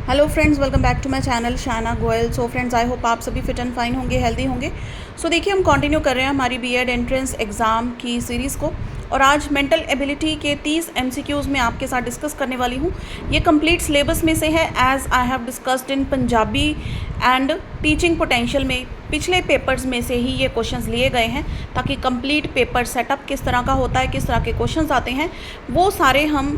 Hello friends, welcome back to my channel Shana Goyal. So friends, I hope आप सभी fit and fine होंगे, healthy होंगे। सो देखिए, हम कंटिन्यू कर रहे हैं हमारी बीएड एंट्रेंस एग्ज़ाम की सीरीज़ को, और आज मेंटल एबिलिटी के 30 एमसीक्यूज़ में आपके साथ डिस्कस करने वाली हूँ। ये कंप्लीट सिलेबस में से है, as I have discussed in Punjabi and teaching potential में। पिछले पेपर्स में से ही ये क्वेश्चंस लिए गए हैं, ताकि कंप्लीट पेपर सेटअप किस तरह का होता है, किस तरह के क्वेश्चंस आते हैं, वो सारे हम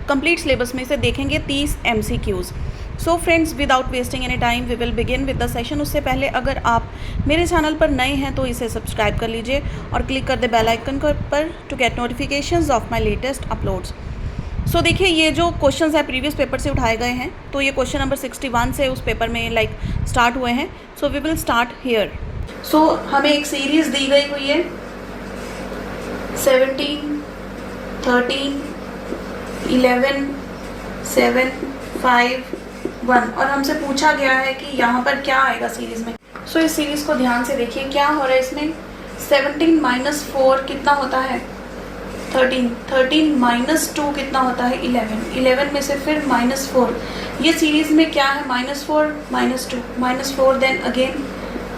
कंप्लीट सिलेबस में से देखेंगे 30 MCQs. So friends, without wasting any time we will begin with the session. उससे पहले अगर आप मेरे चैनल पर नए हैं तो इसे सब्सक्राइब कर लीजिए और क्लिक कर दे बेल आइकन पर to get notifications of my latest uploads. So देखिए, ये जो क्वेश्चंस हैं प्रीवियस पेपर से उठाए गए हैं, तो ये क्वेश्चन नंबर 61 से उस पेपर में स्टार्ट हुए हैं। So we will start here. So हमें एक सीरीज़ दी गई हुई है 17, 13, 11, 7, 5, 1, और हमसे पूछा गया है कि यहाँ पर क्या आएगा सीरीज़ में। सो इस सीरीज़ को ध्यान से देखिए, क्या हो रहा है इसमें। 17 माइनस 4 कितना होता है 13, 13 माइनस 2 कितना होता है 11, 11 में से फिर माइनस 4। ये सीरीज़ में क्या है, -4 -2 -4, देन अगेन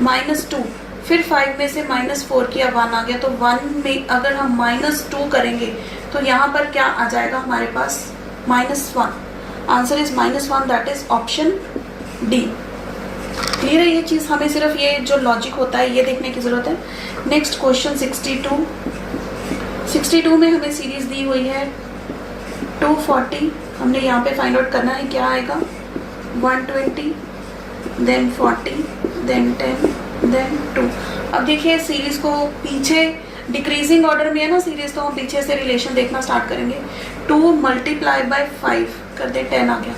-2, फिर 5 में से -4 किया 1 आ गया। तो 1 में अगर हम -2 करेंगे तो यहाँ पर क्या आ जाएगा हमारे पास, -1। Answer is -1, that is option D. Clear है ये चीज़, हमें सिर्फ ये जो लॉजिक होता है ये देखने की ज़रूरत है। नेक्स्ट क्वेश्चन 62 में हमें सीरीज दी हुई है 240। हमने यहाँ पे फाइंड आउट करना है क्या आएगा, 120, देन 40, देन 10, देन 2। अब देखिए, सीरीज को पीछे डिक्रीजिंग ऑर्डर में है ना सीरीज, तो हम पीछे से रिलेशन देखना स्टार्ट करेंगे। 2 मल्टीप्लाई बाय 5 कर दे, 10 आ गया।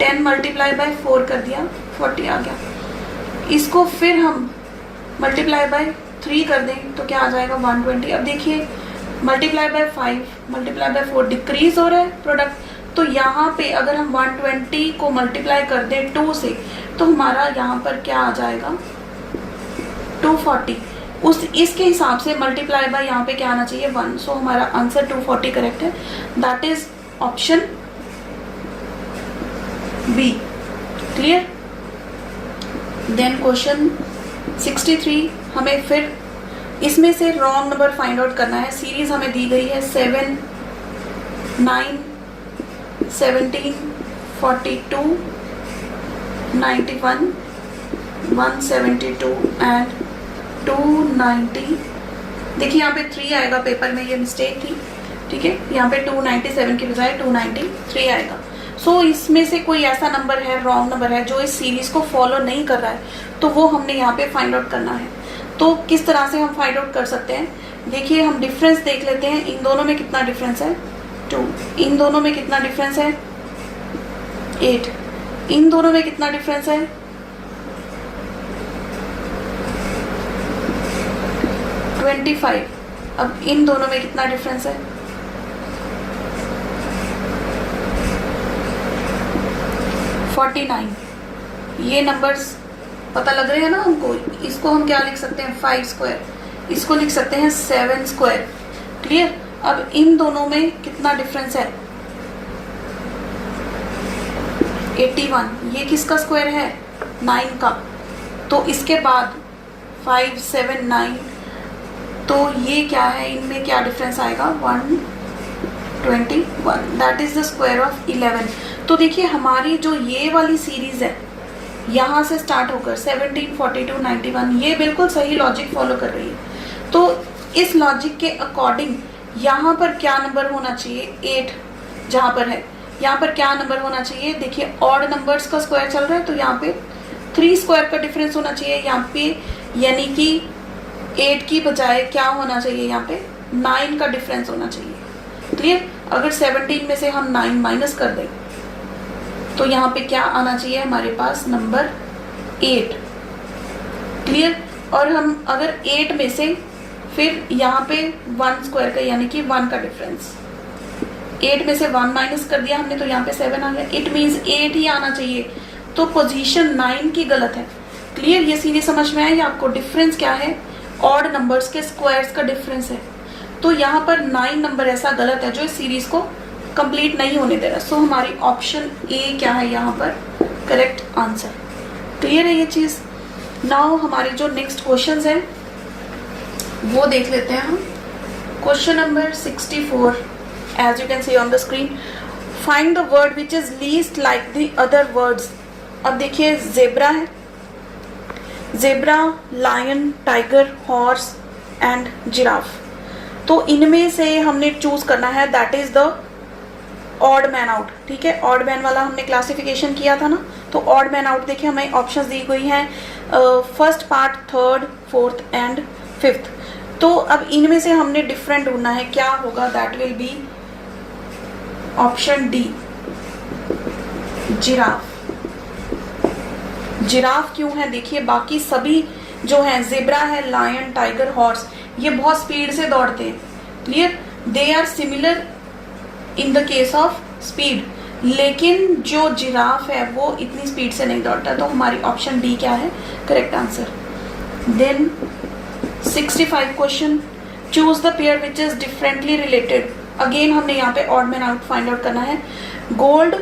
10 मल्टीप्लाई बाय 4 कर दिया, 40 आ गया। इसको फिर हम मल्टीप्लाई बाय 3 कर दें तो क्या आ जाएगा, 120। अब देखिए, multiply by 5 multiply by 4 decrease हो रहा है प्रोडक्ट, तो यहाँ पे अगर हम 120 को मल्टीप्लाई कर दें 2 से, तो हमारा यहाँ पर क्या आ जाएगा, 240। इसके हिसाब से मल्टीप्लाई बाय यहाँ पे क्या आना चाहिए, 1। सो हमारा आंसर 240 करेक्ट है, that is option B. Clear. Then question 63, हमें फिर इसमें से रॉन्ग नंबर फाइंड आउट करना है। सीरीज हमें दी गई है 7, 9, 17, 42, 91, 172 एंड 290। देखिए, यहाँ पे 3 आएगा, पेपर में ये मिस्टेक थी, ठीक है। यहाँ पे 297 की बजाय 293 आएगा। सो इसमें से कोई ऐसा नंबर है, रॉन्ग नंबर है, जो इस सीरीज को फॉलो नहीं कर रहा है, तो वो हमने यहाँ पे फाइंड आउट करना है। तो किस तरह से हम फाइंड आउट कर सकते हैं, देखिए, हम डिफरेंस देख लेते हैं। इन दोनों में कितना डिफरेंस है, 2। इन दोनों में कितना डिफरेंस है, 8। इन दोनों में कितना डिफरेंस है, 25। अब इन दोनों में कितना डिफरेंस है, 49। ये नंबर्स पता लग रहे हैं ना हमको। इसको हम क्या लिख सकते हैं, 5 स्क्वायर, इसको लिख सकते हैं 7 स्क्वायर। क्लियर। अब इन दोनों में कितना डिफरेंस है, 81। ये किसका स्क्वायर है, 9 का। तो इसके बाद 5, 7, 9, तो ये क्या है, इनमें क्या डिफरेंस आएगा, 121, that is the square of 11। तो देखिए, हमारी जो ये वाली सीरीज है, यहाँ से स्टार्ट होकर 17, 42, 91, ये बिल्कुल सही लॉजिक फॉलो कर रही है। तो इस लॉजिक के अकॉर्डिंग यहाँ पर क्या नंबर होना चाहिए, 8 जहाँ पर है, यहाँ पर क्या नंबर होना चाहिए। देखिए, ऑड नंबर्स का स्क्वायर चल रहा है, तो यहाँ पे 3 स्क्वायर का डिफरेंस होना चाहिए यहाँ पे, यानी कि 8 की बजाय क्या होना चाहिए, यहाँ पे 9 का डिफरेंस होना चाहिए। क्लियर। अगर 17 में से हम 9 माइनस कर दें तो यहाँ पे क्या आना चाहिए हमारे पास, नंबर 8। क्लियर। और हम अगर 8 में से फिर यहाँ पे 1 स्क्वायर का, यानी कि 1 का डिफरेंस, 8 में से 1 माइनस कर दिया हमने, तो यहाँ पे 7 आ गया। इट मीन्स 8 ही आना चाहिए, तो पोजीशन 9 की गलत है। क्लियर। ये सीरीज समझ में आई आपको, डिफरेंस क्या है, ऑड नंबर्स के स्क्वायर्स का डिफरेंस है। तो यहाँ पर 9 नंबर ऐसा गलत है जो इस सीरीज को कंप्लीट नहीं होने दे रहा। सो हमारी ऑप्शन ए क्या है यहाँ पर, करेक्ट आंसर। क्लियर है ये चीज। नाउ हमारे जो नेक्स्ट क्वेश्चंस हैं वो देख लेते हैं हम। Question number 64, as you can see on the screen, find the word which is least like the other words. अब देखिए जेब्रा है, zebra, lion, tiger, horse and giraffe. तो इनमें से हमने चूज करना है, that is the odd man out. ठीक है, ऑड मैन वाला हमने क्लासिफिकेशन किया था ना, तो ऑड मैन आउट देखिए हमें ऑप्शंस दी गई हैं, first part, third, fourth and fifth. तो अब इनमें से हमने डिफरेंट ढूंढना है, क्या होगा, that will be option D, giraffe. Giraffe क्यों है, देखिए बाकी सभी जो है, जेब्रा है, लायन, टाइगर, हॉर्स, ये बहुत स्पीड से दौड़ते हैं। Clear, they are similar in the case of speed, लेकिन जो जिराफ है वो इतनी स्पीड से नहीं दौड़ता। तो हमारी ऑप्शन डी क्या है, correct answer. Then 65 question, choose the pair which is differently related. Again हमने यहाँ पे odd man out find out करना है। गोल्ड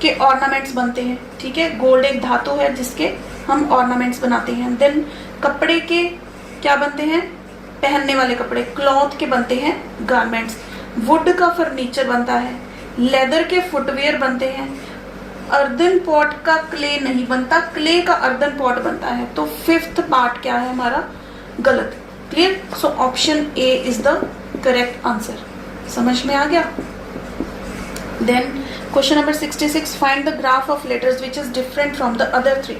के ऑर्नामेंट्स बनते हैं, ठीक है, गोल्ड एक धातु है जिसके हम ऑर्नामेंट्स बनाते हैं। देन कपड़े के क्या बनते हैं, पहनने वाले कपड़े, क्लॉथ के बनते हैं गारमेंट्स। वुड का फर्नीचर बनता है, लेदर के फुटवेयर बनते हैं, अर्दन पॉट का क्ले नहीं बनता, क्ले का अर्दन पॉट बनता है। तो फिफ्थ पार्ट क्या है हमारा, गलत। Clear, so option A is the correct answer. समझ में आ गया। Then question number 66, find the graph of letters which is different from the other three.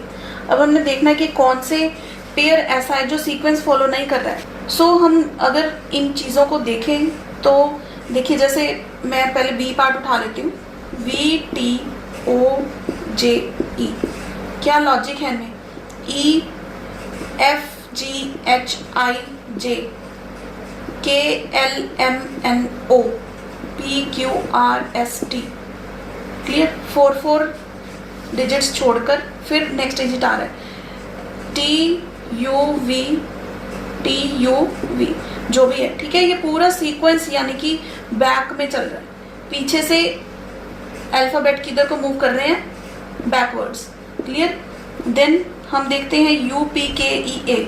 अब हमने देखना है कि कौन से पेयर ऐसा है जो सीक्वेंस फॉलो नहीं कर रहा है। सो हम अगर इन चीज़ों को देखें तो देखिए, जैसे मैं पहले बी पार्ट उठा लेती हूँ, वी टी ओ जे ई, क्या लॉजिक है इनमें, ई F G H I J, K L M N O, P Q R S T. Clear, 4 digits छोड़कर फिर नेक्स्ट डिजिट आ रहा है, T U V, T U V, जो भी है। ठीक है, ये पूरा सीक्वेंस यानी कि बैक में चल रहा है, पीछे से अल्फाबेट किधर को मूव कर रहे हैं, बैकवर्ड्स। क्लियर, देन हम देखते हैं you P K E A,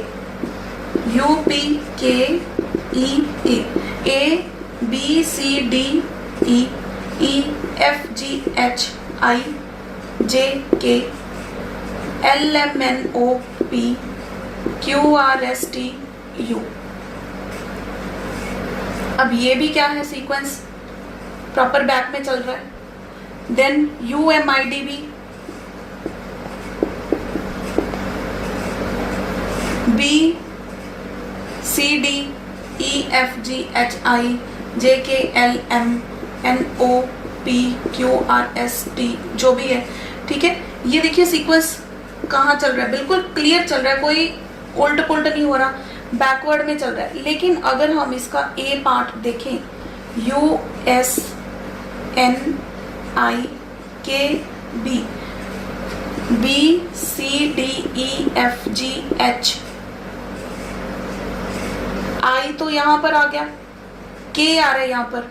U P K E A B C D E, E F G H I J K L M N O P Q R S T U. अब ये भी क्या है, sequence proper back में चल रहा है। Then U M I D B, B C D E F G H I J K L M N O P Q R S T, जो भी है। ठीक है, ये देखिए सीक्वेंस कहाँ चल रहा है, बिल्कुल क्लियर चल रहा है, कोई उल्ट पुल्ट नहीं हो रहा, बैकवर्ड में चल रहा है। लेकिन अगर हम इसका ए पार्ट देखें, U S N I K B, B C D E F G H, I तो यहाँ पर आ गया, के आ रहा है यहाँ पर,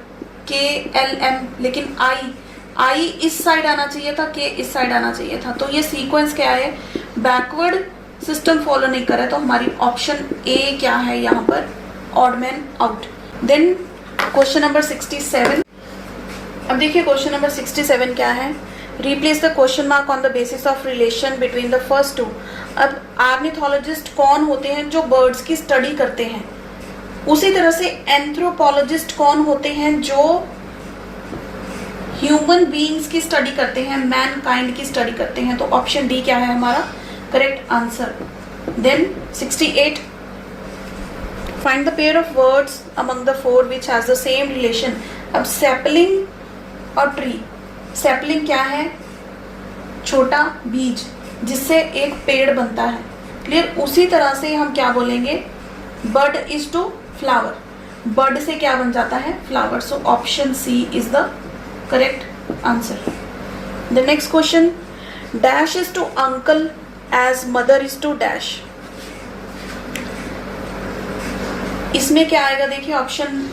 के एल एम, लेकिन आई इस साइड आना चाहिए था, के इस साइड आना चाहिए था। तो ये सीक्वेंस क्या है, बैकवर्ड सिस्टम फॉलो नहीं कर रहा है। तो हमारी ऑप्शन ए क्या है यहाँ पर, odd man out. Then question number 67, अब देखिए क्वेश्चन नंबर 67 क्या है, replace the question mark on the basis of relation between the first two. अब ऑर्निथोलॉजिस्ट कौन होते हैं, जो बर्ड्स की स्टडी करते हैं। उसी तरह से एंथ्रोपोलॉजिस्ट कौन होते हैं, जो ह्यूमन बीइंग्स की स्टडी करते हैं, मैन काइंड की स्टडी करते हैं। तो ऑप्शन डी क्या है हमारा correct answer. Then 68, find the pair of words among the four which has the same relation. अब सैपलिंग और ट्री, सैपलिंग क्या है, छोटा बीज जिससे एक पेड़ बनता है। क्लियर, उसी तरह से हम क्या बोलेंगे, bird is to flower, bird से क्या बन जाता है, flower. So option C is the correct answer. The next question, dash is to uncle as mother is to dash. इसमें क्या आएगा, देखिए ऑप्शन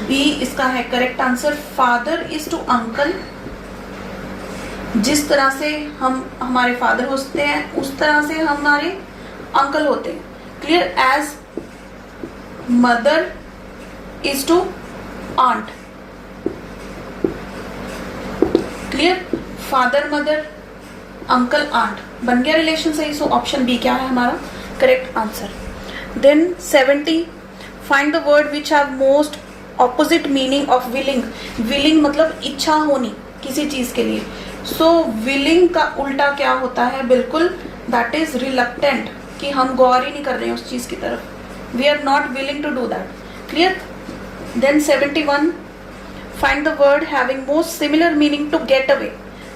बी इसका है correct answer. Father is to uncle जिस तरह से हम हमारे फादर होते हैं उस तरह से हमारे अंकल होते हैं. Clear? As mother is to aunt. Clear? Father mother uncle aunt बन गया रिलेशन सही. सो ऑप्शन बी क्या है हमारा correct answer. Then 70 find the word which have most opposite meaning of willing. Willing मतलब इच्छा होनी किसी चीज के लिए. सो विलिंग का उल्टा क्या होता है? बिल्कुल दैट इज रिलक्टेंट, कि हम गौर ही नहीं कर रहे हैं उस चीज की तरफ. We are not willing to do that. Clear? Then 71 find the word having most similar meaning to get away.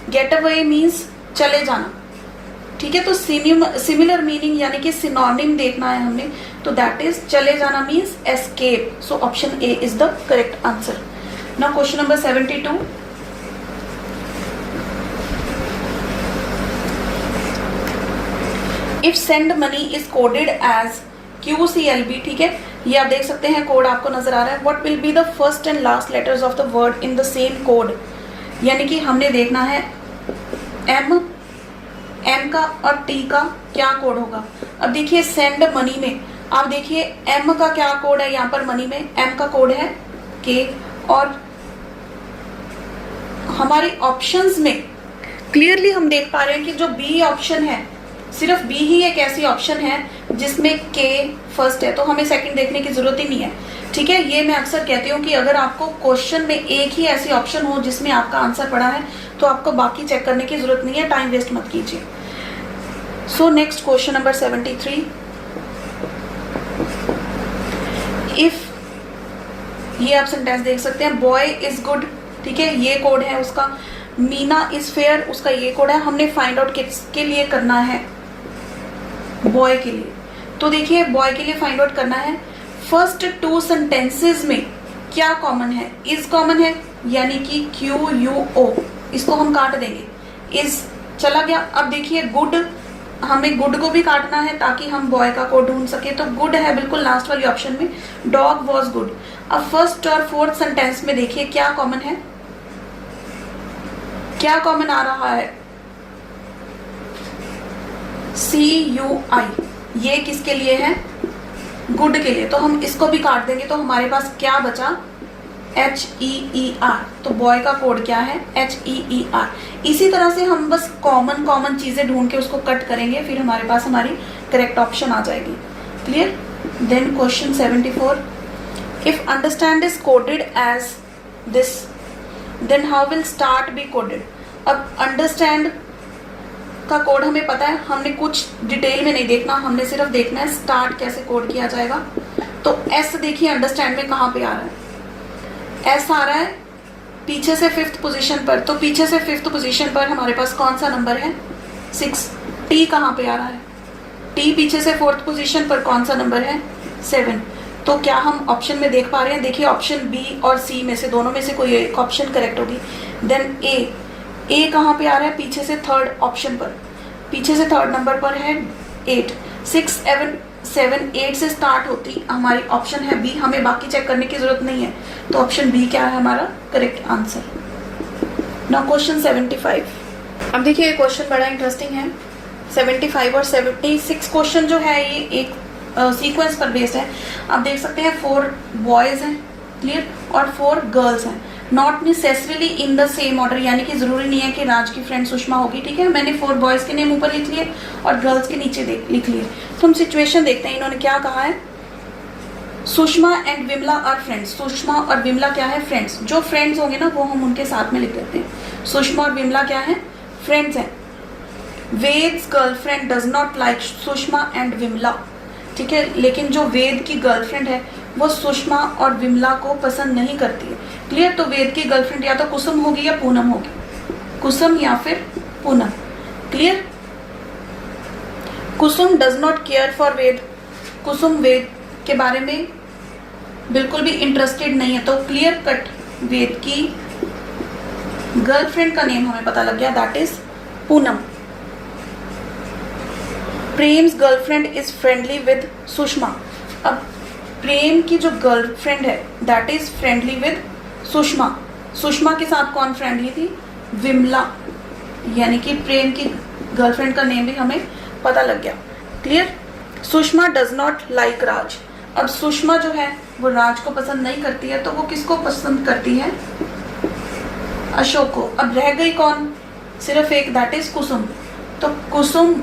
Get away means चले जाना. ठीक है, तो सिमिलर मीनिंग यानी कि सिनोनिम देखना है हमने, तो दैट इज चले जाना means escape. So option A is the correct answer. Now question number 72. If send money is coded as QCLB, ठीक है, ये आप देख सकते हैं कोड आपको नजर आ रहा है. What will be the first and last letters of the word in the same code. यानी कि हमने देखना है M का और T का क्या कोड होगा. अब देखिए सेंड मनी में आप देखिए M का क्या कोड है. यहाँ पर मनी में M का कोड है K, और हमारी ऑप्शंस में क्लियरली हम देख पा रहे हैं कि जो B ऑप्शन है, सिर्फ B ही एक ऐसी ऑप्शन है जिसमें K फर्स्ट है, तो हमें सेकंड देखने की जरूरत ही नहीं है. ठीक है, ये मैं अक्सर कहती हूँ कि अगर आपको क्वेश्चन में एक ही ऐसी ऑप्शन हो जिसमें आपका आंसर पड़ा है तो आपको बाकी चेक करने की जरूरत नहीं है. टाइम वेस्ट मत कीजिए. So next question number 73. If, ये आप सेंटेंस देख सकते हैं, बॉय इज गुड, ठीक है, ये कोड है उसका. मीना इज फेयर, उसका ये कोड है. हमने फाइंड आउट किसके लिए करना है? बॉय के लिए. तो देखिए बॉय के लिए फाइंड आउट करना है फर्स्ट टू सेंटेंसेस में क्या कॉमन है. इज कॉमन है यानी कि QUO, इसको हम काट देंगे. इज चला गया. अब देखिए गुड, हमें गुड को भी काटना है ताकि हम बॉय का कोड ढूंढ सके. तो गुड है बिल्कुल लास्ट वाली ऑप्शन में. Dog was good. अब फर्स्ट और फोर्थ सेंटेंस में देखिए क्या कॉमन है. क्या कॉमन आ रहा है? CUI. ये किसके लिए है? गुड के लिए. तो हम इसको भी काट देंगे तो हमारे पास क्या बचा? HEER. तो बॉय का कोड क्या है? HEER. इसी तरह से हम बस कॉमन चीजें ढूंढ के उसको कट करेंगे, फिर हमारे पास हमारी करेक्ट ऑप्शन आ जाएगी. Clear? Then question 74. If understand is coded as this, then how will start be coded. अब अंडरस्टैंड का कोड हमें पता है, हमने कुछ डिटेल में नहीं देखना, हमने सिर्फ देखना है स्टार्ट कैसे कोड किया जाएगा. तो S देखिए अंडरस्टैंड में कहाँ पे आ रहा है? S आ रहा है पीछे से 5th पोजीशन पर. तो पीछे से 5th पोजीशन पर हमारे पास कौन सा नंबर है? 6. T कहाँ पे आ रहा है? T पीछे से 4th पोजीशन पर कौन सा नंबर है? 7. तो क्या हम ऑप्शन में देख पा रहे हैं? देखिए ऑप्शन B और C में से दोनों में से कोई एक ऑप्शन करेक्ट होगी. देन A कहाँ पे आ रहा है? पीछे से 3rd ऑप्शन पर, पीछे से 3rd नंबर पर है 8. 6 7 8 से स्टार्ट होती हमारी ऑप्शन है B. हमें बाकी चेक करने की जरूरत नहीं है. तो ऑप्शन B क्या है हमारा करेक्ट आंसर. Now question 75. अब देखिए ये क्वेश्चन बड़ा इंटरेस्टिंग है. 75 और 76 क्वेश्चन जो है ये एक सीक्वेंस पर बेस्ड है. आप देख सकते हैं 4 बॉयज हैं, क्लियर, और 4 गर्ल्स हैं. Not necessarily in the same order, यानी कि जरूरी नहीं है कि राज की फ्रेंड सुषमा होगी. ठीक है, मैंने 4 बॉयज के नेम ऊपर लिख लिए और गर्ल्स के नीचे लिख लिए. तो हम सिचुएशन देखते हैं. इन्होंने क्या कहा है? Sushma and Vimla are friends. Sushma और विमला क्या है? फ्रेंड्स. जो फ्रेंड्स होंगे ना वो हम उनके साथ में लिख देते हैं. सुषमा और विमला क्या है? फ्रेंड्स हैं. Ved's girlfriend does not like Sushma and Vimla. ठीक है, लेकिन जो वेद की गर्लफ्रेंड है वो सुषमा और विमला को पसंद नहीं करती है. क्लियर? तो वेद की गर्लफ्रेंड या तो कुसुम होगी या पूनम होगी. कुसुम या फिर Poonam. Clear? Kusum does not care for Ved. Kusum Ved के बारे में बिल्कुल भी इंटरेस्टेड नहीं है. तो क्लियर कट वेद की गर्लफ्रेंड का नेम हमें पता लग गया, that is Poonam. Prem's girlfriend is friendly with Sushma. अब प्रेम की जो गर्लफ्रेंड है that is friendly with Sushma. Sushma के साथ कौन फ्रेंडली थी? विमला. यानी कि प्रेम की गर्लफ्रेंड का नेम भी हमें पता लग गया। Clear. Sushma does not like Raj. अब सुषमा जो है वो राज को पसंद नहीं करती है, तो वो किसको पसंद करती है? अशोक को। अब रह गई कौन? सिर्फ एक, दैट इज कुसुम। तो कुसुम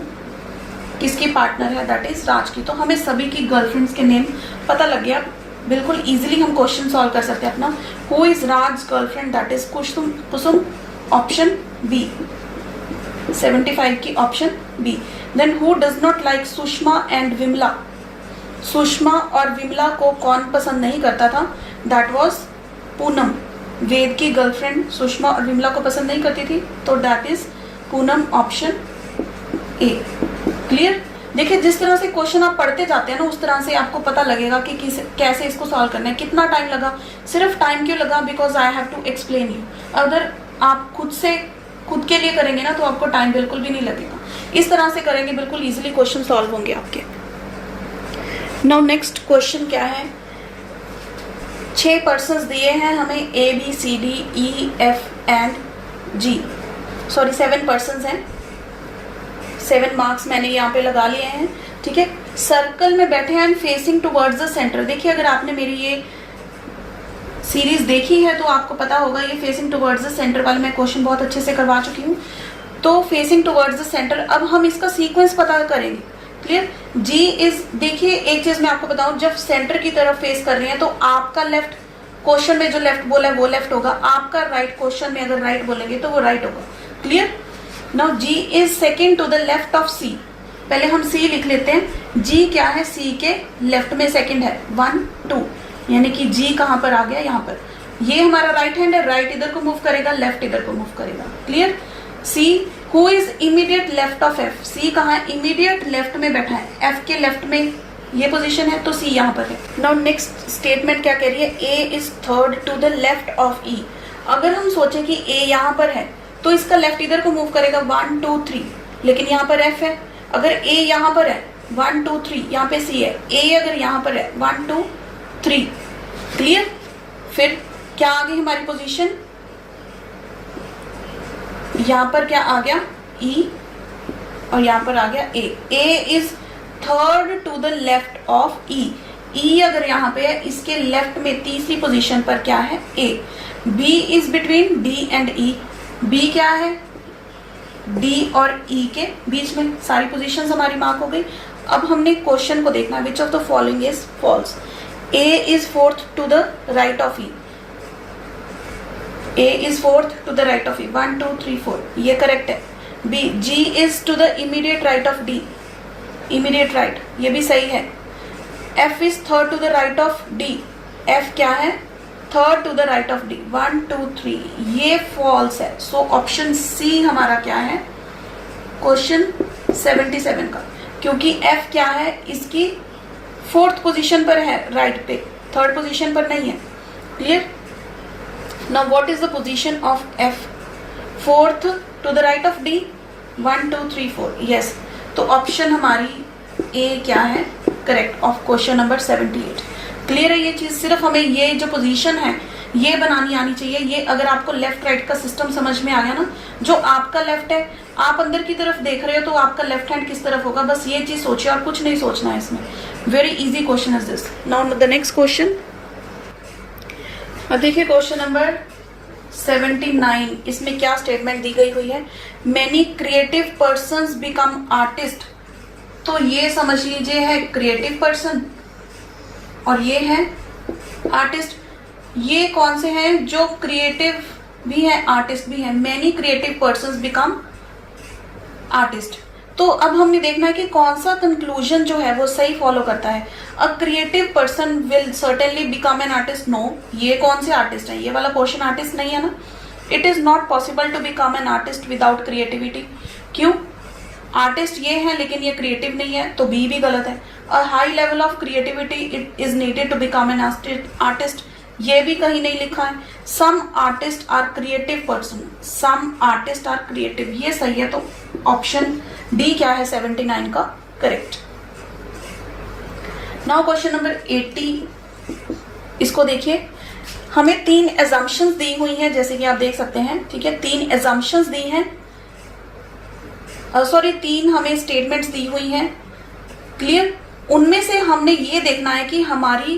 किसकी पार्टनर है? दैट इज राज की। तो हमें सभी की गर्लफ्रेंड्स के नेम पता लग गया। बिल्कुल इजीली हम क्वेश्चन सॉल्व कर सकते हैं अपना। Who is Raj girlfriend? That is Kusum. Kusum option B, 75 की option B. Then who does not like Sushma and Vimla? Sushma और विमला को कौन पसंद नहीं करता था? That was Poonam. वेद की गर्लफ्रेंड सुषमा और विमला को पसंद नहीं करती थी, तो that is Poonam option A. Clear. देखिए जिस तरह से क्वेश्चन आप पढ़ते जाते हैं ना, उस तरह से आपको पता लगेगा कि कैसे इसको सॉल्व करना है। कितना टाइम लगा? सिर्फ टाइम क्यों लगा? Because I have to explain you. अगर आप खुद के लिए करेंगे ना, तो आपको टाइम बिल्कुल भी नहीं लगेगा। इस तरह से करेंगे, बिल्कुल इजीली क्वेश्चन सॉल्व होंगे आपके। नाउ नेक्स्ट क्वेश्चन क्या है? 6 पर्सन्स दिए हैं हमें, A B C D E F and G. Sorry 7 persons हैं, 7 मार्क्स मैंने यहाँ पे लगा लिए हैं। ठीक है। सर्कल में बैठे हैं and facing towards the centre. देखिए अगर आपने मेरी ये सीरीज देखी है तो आपको पता होगा, ये फेसिंग टुवर्ड्स द सेंटर वाले मैं क्वेश्चन बहुत अच्छे से करवा चुकी हूँ। तो फेसिंग टुवर्ड्स द सेंटर, अब हम इसका सीक्वेंस पता करेंगे। क्लियर। जी इज, देखिए एक चीज मैं आपको बताऊं, जब सेंटर की तरफ फेस कर रही है तो आपका लेफ्ट, क्वेश्चन में जो लेफ्ट बोला है वो लेफ्ट होगा, आपका राइट, क्वेश्चन में अगर राइट बोलेंगे तो वो राइट होगा। Clear. Now G is second to the left of C. पहले हम सी लिख लेते हैं। जी क्या है? सी के लेफ्ट में सेकेंड है, 1 2, यानी कि जी कहाँ पर आ गया? यहाँ पर। ये हमारा राइट हैंड है, राइट इधर को मूव करेगा, लेफ्ट इधर को मूव करेगा। Clear. C who is immediate left of F. C कहाँ है? इमीडिएट लेफ्ट में बैठा है, एफ के लेफ्ट में ये पोजीशन है, तो सी यहाँ पर है। नाउ नेक्स्ट स्टेटमेंट क्या कह रही है? A is third to the left of E. अगर हम सोचें कि ए यहाँ पर है तो इसका लेफ्ट इधर को मूव करेगा, 1 2 3, लेकिन यहाँ पर एफ है। अगर ए यहाँ पर है 1 2 3, यहाँ पे सी है। ए अगर यहाँ पर है 1 2 3। क्लियर। फिर क्या आ गई हमारी पोजीशन? यहाँ पर क्या आ गया? ई, और यहाँ पर आ गया A. A is third to the left of E. E अगर यहाँ पे है, इसके लेफ्ट में तीसरी पोजीशन पर क्या है? A. B is between D and E. B क्या है? डी और ई के बीच में। सारी पोजीशंस हमारी मार्क हो गई। अब हमने क्वेश्चन को देखना, which of the following is false? A is fourth to the right of E. A is fourth to the right of E, 1 2 3 4, ये करेक्ट है। B, G is to the immediate right of D, immediate right, ये भी सही है। F is third to the right of D. F क्या है? Third to the right of D, 1 2 3, ये false है। सो ऑप्शन सी हमारा क्या है? क्वेश्चन 77 का, क्योंकि एफ क्या है? इसकी फोर्थ पोजीशन पर है राइट पे, थर्ड पोजीशन पर नहीं है। Clear. Now what is the position of F? Fourth to the right of D, 1 2 3 4, yes. तो ऑप्शन हमारी ए क्या है? Correct of question number 78। Clear है ये चीज? सिर्फ हमें ये जो पोजीशन है ये बनानी आनी चाहिए। ये अगर आपको लेफ्ट राइट का सिस्टम समझ में आ गया ना, जो आपका लेफ्ट है, आप अंदर की तरफ देख रहे हो तो आपका लेफ्ट हैंड किस तरफ होगा, बस ये चीज सोचिए और कुछ नहीं सोचना है इसमें। Very easy question is this. Now the next question. अब देखिए क्वेश्चन नंबर 79, इसमें क्या स्टेटमेंट दी गई हुई है? Many creative persons become artist. तो ये समझ लीजिए है क्रिएटिव पर्सन और ये है आर्टिस्ट। ये कौन से हैं? जो क्रिएटिव भी है, आर्टिस्ट भी है। Many creative persons become artist. तो अब हमने देखना है कि कौन सा कंक्लूजन जो है वो सही फॉलो करता है। A creative person will certainly become an artist. No, ये कौन से आर्टिस्ट है? ये वाला पोर्शन आर्टिस्ट नहीं है ना। It is not possible to become an artist without creativity. क्यों? आर्टिस्ट ये है लेकिन ये क्रिएटिव नहीं है, तो बी भी गलत है। A high level of creativity it is needed to become an artist, ये भी कहीं नहीं लिखा है। Some artist are creative person, some artist are creative, ये सही है। तो ऑप्शन डी क्या है 79 का करेक्ट। नाउ क्वेश्चन नंबर 80, इसको देखिए। हमें 3 एजम्पशंस दी हुई हैं, जैसे कि आप देख सकते हैं। ठीक है, 3 एजम्पशंस दी हैं सॉरी 3 हमें स्टेटमेंट्स दी हुई हैं, क्लियर। उनमें से हमने ये देखना है कि हमारी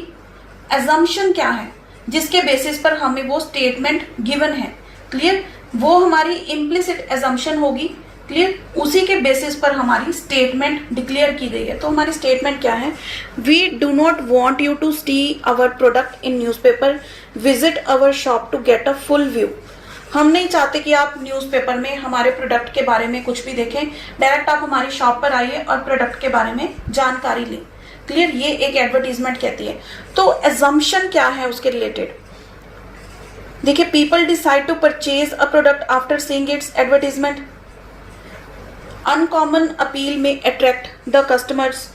एजम्पशन क्या है जिसके बेसिस पर हमें वो स्टेटमेंट गिवन है, क्लियर। वो हमारी इम्प्लिसिट एजम्पशन होगी, क्लियर। उसी के बेसिस पर हमारी स्टेटमेंट डिक्लेयर की गई है। तो हमारी स्टेटमेंट क्या है, we do not want you to see our product in newspaper, visit our shop to get a full view. हम नहीं चाहते कि आप न्यूज़पेपर में हमारे प्रोडक्ट के बारे में कुछ भी देखें, डायरेक्ट आप हमारी शॉप पर आइए और प्रोडक्ट के बारे में जानकारी लें, क्लियर। ये एक एडवर्टीजमेंट कहती है। तो एजम्पशन क्या है उसके रिलेटेड, देखिए, people decide to purchase a product after seeing its advertisement, uncommon appeal may attract the customers,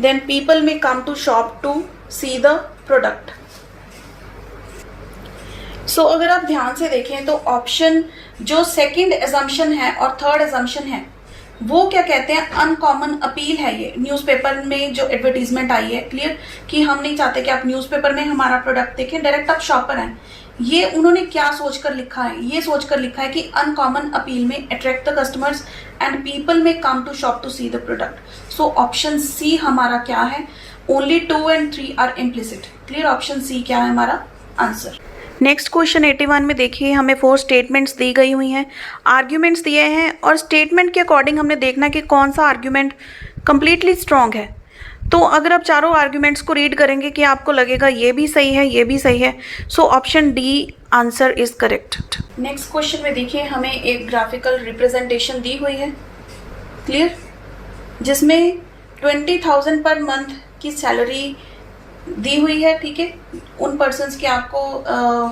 then people may come to shop to see the product. So अगर आप ध्यान से देखें तो ऑप्शन जो सेकंड एजम्पशन है और थर्ड एजम्पशन है वो क्या कहते हैं, अनकॉमन अपील है। ये न्यूज़पेपर में जो एडवर्टीजमेंट आई है, क्लियर, कि हम नहीं चाहते कि आप न्यूज़पेपर में हमारा प्रोडक्ट देखें, डायरेक्ट आप शॉप पर आए। ये उन्होंने क्या सोचकर लिखा है, ये सोचकर लिखा है कि uncommon appeal may attract the customers and people may come to shop to see the product. So option C हमारा क्या है, only 2 and 3 are implicit, clear. Option C क्या है हमारा आंसर। नेक्स्ट क्वेश्चन 81 में देखिए, हमें 4 स्टेटमेंट्स दी गई हुई हैं, आर्ग्यूमेंट्स दिए हैं और स्टेटमेंट के अकॉर्डिंग हमने देखना कि कौन सा आर्ग्यूमेंट कंप्लीटली स्ट्रॉन्ग है। तो अगर आप चारों आर्ग्यूमेंट्स को रीड करेंगे कि आपको लगेगा ये भी सही है, ये भी सही है। So option D answer is correct. Next question में देखिए, हमें एक ग्राफिकल रिप्रेजेंटेशन दी हुई है, क्लियर, जिसमें 20,000 पर मंथ की सैलरी दी हुई है, ठीक है। उन पर्सन्स की आपको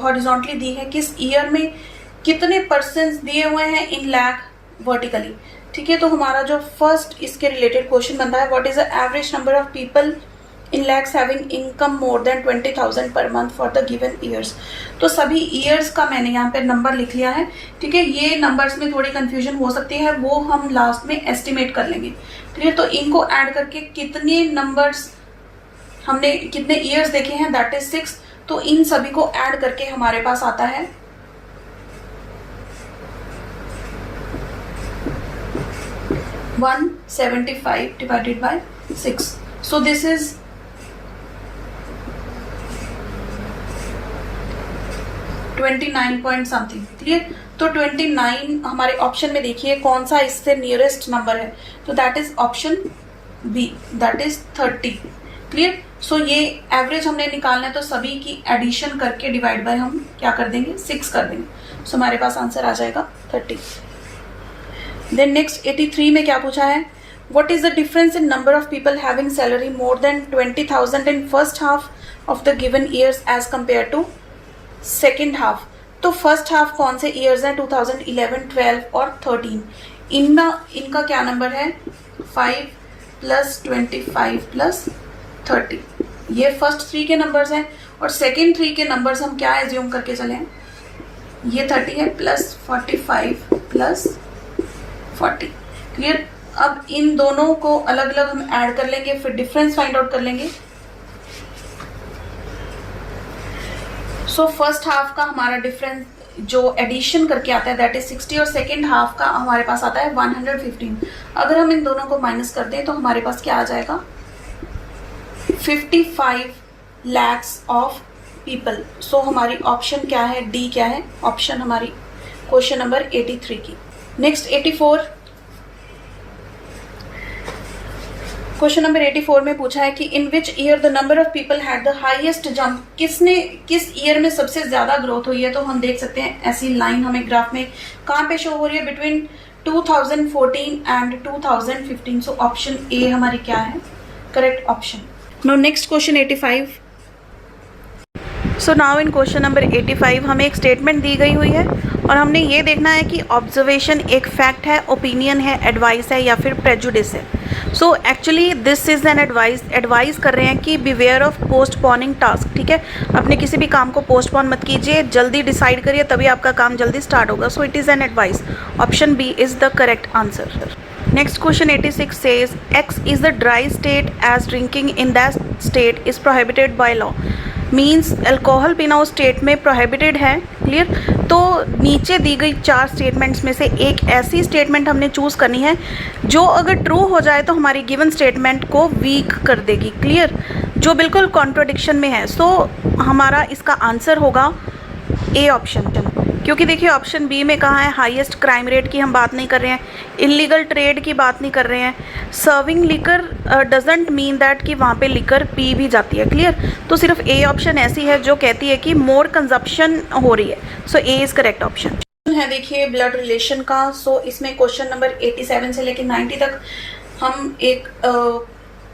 हॉरिजॉन्टली दी है, किस ईयर में कितने पर्सन्स दिए हुए हैं इन लैख वर्टिकली, ठीक है। तो हमारा जो फर्स्ट इसके रिलेटेड क्वेश्चन बनता है, what is the average number of people in lakhs having income more than 20,000 per month for the given years. तो सभी ईयर्स का मैंने यहाँ पे नंबर लिख लिया है, ठीक है। ये नंबर्स में थोड़ी कंफ्यूजन हो सकती है, वो हम लास्ट में एस्टिमेट कर लेंगे, क्लियर। तो इनको ऐड करके कितने नंबर्स हमने कितने ईयर्स देखे हैं, दैट इज 6। तो इन सभी को ऐड करके हमारे पास आता है 175 divided by 6. So this is 29 point something, clear. तो 29 हमारे ऑप्शन में देखिए कौन सा इससे नियरेस्ट नंबर है, तो that is option B, that is 30, clear. So ये एवरेज हमने निकालना है, तो सभी की एडिशन करके डिवाइड बाय हम क्या कर देंगे, 6 कर देंगे। सो हमारे पास आंसर आ जाएगा 30। देन नेक्स्ट 83 में क्या पूछा है, what is the difference in number of people having salary more than 20,000 in first half of the given years as compare to second half. तो फर्स्ट हाफ कौन से ईयर्स हैं, 2011, 12 और 13। इनका क्या नंबर है, 5 + 25 + 30। ये फर्स्ट 3 के नंबर्स हैं और सेकेंड 3 के नंबर्स हम क्या एज्यूम करके चले हैं, ये 30 है + 45 + 40, क्लियर। अब इन दोनों को अलग अलग हम ऐड कर लेंगे, फिर डिफरेंस फाइंड आउट कर लेंगे। सो फर्स्ट हाफ का हमारा डिफरेंस जो एडिशन करके आता है दैट इज 60 और सेकेंड हाफ का हमारे पास आता है 115। अगर हम इन दोनों को माइनस कर दें तो हमारे पास क्या आ जाएगा, 55 lakhs ऑफ पीपल। सो हमारी ऑप्शन क्या है, डी क्या है ऑप्शन हमारी क्वेश्चन नंबर 83 की। नेक्स्ट 84, क्वेश्चन नंबर 84 में पूछा है कि in which year the number of people had the highest jump, किस ईयर में सबसे ज्यादा ग्रोथ हुई है। तो हम देख सकते हैं ऐसी लाइन हमें ग्राफ में कहाँ पे शो हो रही है, between 2014 and 2015। So option A हमारी क्या है correct option. No next question 85। So now in question number 85 हमें एक स्टेटमेंट दी गई हुई है और हमने ये देखना है कि ऑब्जर्वेशन एक फैक्ट है, ओपिनियन है, एडवाइस है या फिर प्रेजुडिस है। So actually this is an advice कर रहे हैं कि बिवेयर ऑफ पोस्टपोनिंग टास्क, ठीक है। अपने किसी भी काम को पोस्टपोन मत कीजिए, जल्दी डिसाइड करिए तभी आपका काम जल्दी स्टार्ट होगा। So it is an advice, option B is the correct answer. Next question 86 says X is the dry state as drinking in that state is prohibited by law. Means alcohol पीना उस state में prohibited है, clear. तो नीचे दी गई 4 statements में से एक ऐसी स्टेटमेंट हमने चूज़ करनी है जो अगर ट्रू हो जाए तो हमारी गिवन स्टेटमेंट को वीक कर देगी, क्लियर, जो बिल्कुल कॉन्ट्रोडिक्शन में है। सो हमारा इसका आंसर होगा ए ऑप्शन, क्योंकि देखिए ऑप्शन बी में कहा है हाईएस्ट क्राइम रेट की हम बात नहीं कर रहे हैं, इलीगल ट्रेड की बात नहीं कर रहे हैं, serving liquor doesn't mean that कि वहाँ पे लिकर पी भी जाती है, क्लियर। तो सिर्फ ए ऑप्शन ऐसी है जो कहती है कि मोर कंजप्शन हो रही है। सो ए इज़ करेक्ट ऑप्शन है। देखिए ब्लड रिलेशन का, सो इसमें क्वेश्चन नंबर 87 से लेकर 90 तक हम एक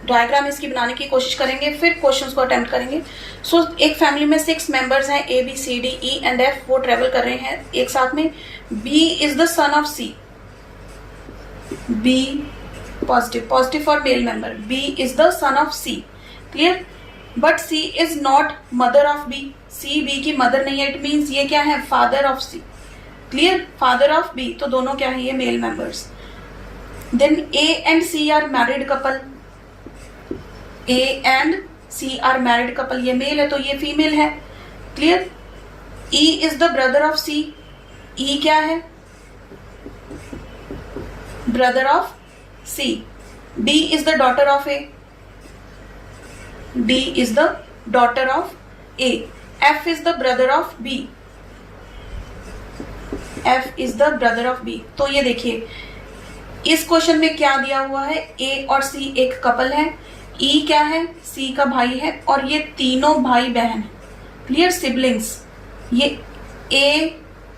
डायग्राम इसकी बनाने की कोशिश करेंगे, फिर क्वेश्चंस को अटेम्प्ट करेंगे। सो एक फैमिली में 6 मेंबर्स हैं, A B C D E and F, वो ट्रेवल कर रहे हैं एक साथ में। B is the son of C, B positive for male member, B is the son of C, clear. But C is not mother of B, C B की mother नहीं है, इट मीन्स ये क्या है, father of C, clear, father of B, तो दोनों क्या है, ये male members. Then A and C are married couple, A and C are married couple, ये मेल है तो ये फीमेल है, clear. E is the brother of C, E क्या है, brother of C. D is the daughter of A, D is the daughter of A. F is the brother of B, F is the brother of B. तो ये देखिए इस question में क्या दिया हुआ है, ए और सी एक कपल है, ई क्या है, सी का भाई है, और ये तीनों भाई बहन है, क्लियर, सिबलिंग्स। ये ए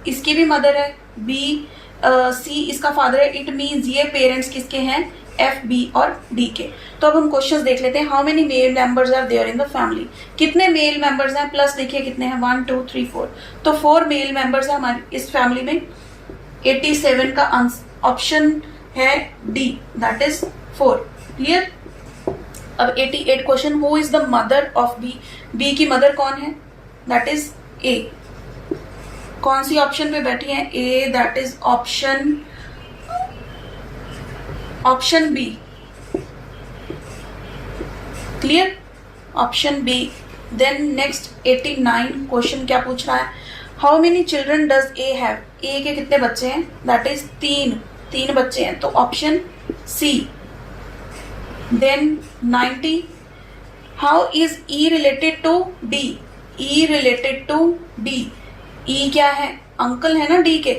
इसकी भी मदर है, बी सी इसका फादर है, इट मीन्स ये पेरेंट्स किसके हैं, एफ बी और डी के। तो अब हम क्वेश्चंस देख लेते हैं। How many male members are there in the family, कितने मेल मेंबर्स हैं, प्लस देखिए कितने हैं, 1 2 3 4, तो 4 मेल मेंबर्स हैं हमारी इस फैमिली में। 87 का ऑप्शन है डी, दैट इज 4, क्लियर। अब 88 question, who is the mother of B, B की मदर कौन है, दैट इज ए। कौन सी ऑप्शन पे बैठी है, A, that is option B, clear, option B. Then next 89 question क्या पूछ रहा है, how many children does A have, A के कितने बच्चे हैं, दैट इज 3 बच्चे हैं, तो option C. Then 90, how is E related to D, E related to D, E क्या है, अंकल है ना D के,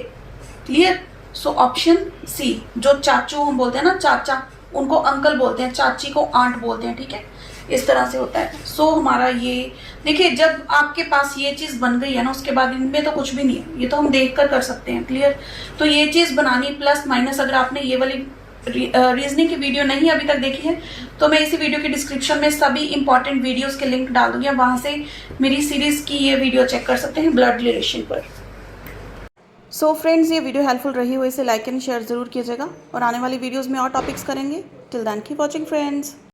क्लियर। सो ऑप्शन सी, जो चाचू हम बोलते हैं ना, चाचा, उनको अंकल बोलते हैं, चाची को आंट बोलते हैं, ठीक है, इस तरह से होता है। सो हमारा ये देखिए, जब आपके पास ये चीज़ बन गई है ना, उसके बाद इनमें तो कुछ भी नहीं है, ये तो हम देख कर सकते हैं, क्लियर। तो ये चीज़ बनानी, प्लस माइनस, अगर आपने ये वाली रीजनिंग की वीडियो नहीं अभी तक देखी है तो मैं इसी वीडियो के डिस्क्रिप्शन में सभी इंपॉर्टेंट वीडियोस के लिंक डाल दूंगी, वहां से मेरी सीरीज की ये वीडियो चेक कर सकते हैं ब्लड रिलेशन पर। सो फ्रेंड्स, ये वीडियो हेल्पफुल रही हो इसे लाइक एंड शेयर जरूर कीजिएगा, और आने वाली वीडियोस में और टॉपिक्स करेंगे। Till then keep watching friends.